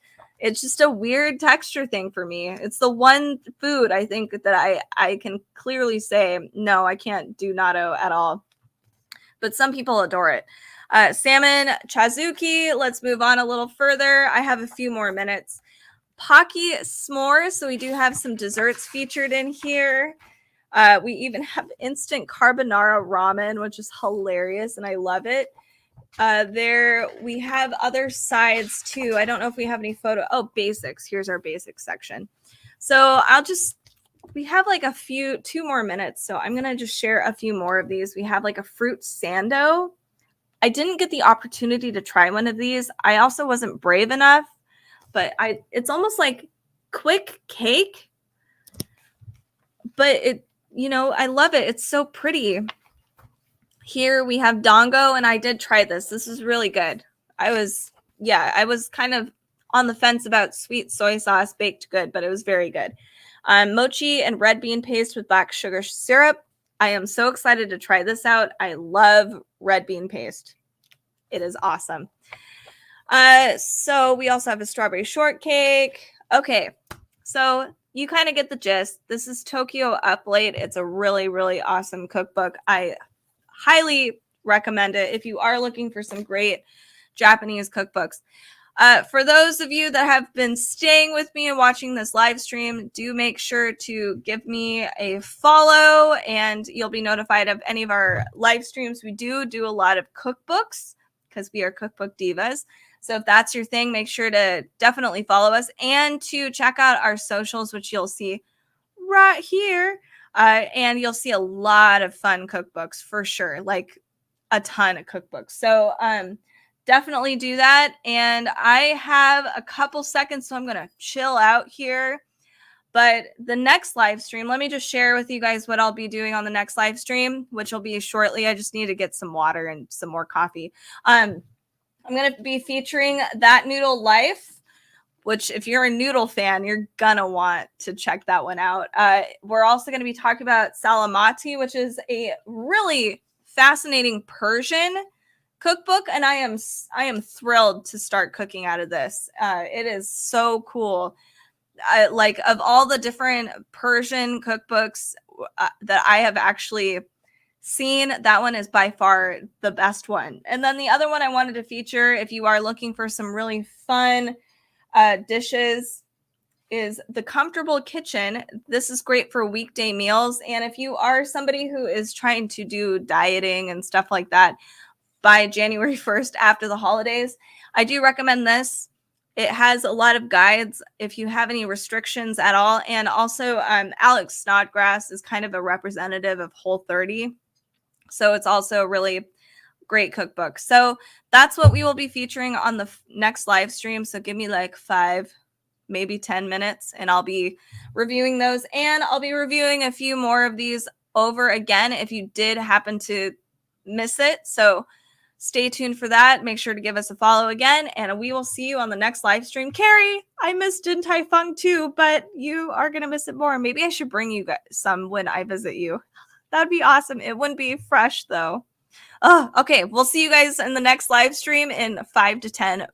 Speaker 1: a weird texture thing for me. It's the one food I think that I can clearly say, no, I can't do natto at all. But some people adore it. Salmon chazuki. Let's move on a little further. I have a few more minutes. Pocky s'mores. So we do have some desserts featured in here. We even have instant carbonara ramen, which is hilarious, and I love it. There we have other sides too. I don't know if we have any photo. Oh, basics. Here's our basics section. So we have like 2 more minutes. So I'm going to just share a few more of these. We have like a fruit sando. I didn't get the opportunity to try one of these. I also wasn't brave enough, but it's almost like quick cake, but I love it. It's so pretty. Here we have dango, and I did try this. This is really good. I was kind of on the fence about sweet soy sauce baked good, but it was very good. Mochi and red bean paste with black sugar syrup. I am so excited to try this out. I love red bean paste. It is awesome. So we also have a strawberry shortcake. Okay, so you kind of get the gist. This is Tokyo Up Late. It's a really, really awesome cookbook. I highly recommend it if you are looking for some great Japanese cookbooks. For those of you that have been staying with me and watching this live stream, do make sure to give me a follow, and you'll be notified of any of our live streams. We do a lot of cookbooks because we are cookbook divas. So if that's your thing, make sure to definitely follow us and to check out our socials, which you'll see right here. And you'll see a lot of fun cookbooks for sure, like a ton of cookbooks. So definitely do that. And I have a couple seconds, so I'm going to chill out here. But the next live stream, let me just share with you guys what I'll be doing on the next live stream, which will be shortly. I just need to get some water and some more coffee. I'm going to be featuring That Noodle Life, which if you're a noodle fan, you're going to want to check that one out. We're also going to be talking about salamati, which is a really fascinating Persian cookbook, and I am thrilled to start cooking out of this. It is so cool. Like, of all the different Persian cookbooks that I have actually seen, that one is by far the best one. And then the other one I wanted to feature, if you are looking for some really fun dishes, is The Comfortable Kitchen. This is great for weekday meals. And if you are somebody who is trying to do dieting and stuff like that by January 1st after the holidays, I do recommend this. It has a lot of guides if you have any restrictions at all. And also Alex Snodgrass is kind of a representative of Whole30. So it's also a really great cookbook. So that's what we will be featuring on the next live stream. So give me like 5, maybe 10 minutes, and I'll be reviewing those. And I'll be reviewing a few more of these over again if you did happen to miss it. So stay tuned for that. Make sure to give us a follow again, and we will see you on the next live stream. Carrie, I missed Din Tai Fung too, but you are going to miss it more. Maybe I should bring you guys some when I visit you. That'd be awesome. It wouldn't be fresh though. Oh, okay. We'll see you guys in the next live stream in 5 to 10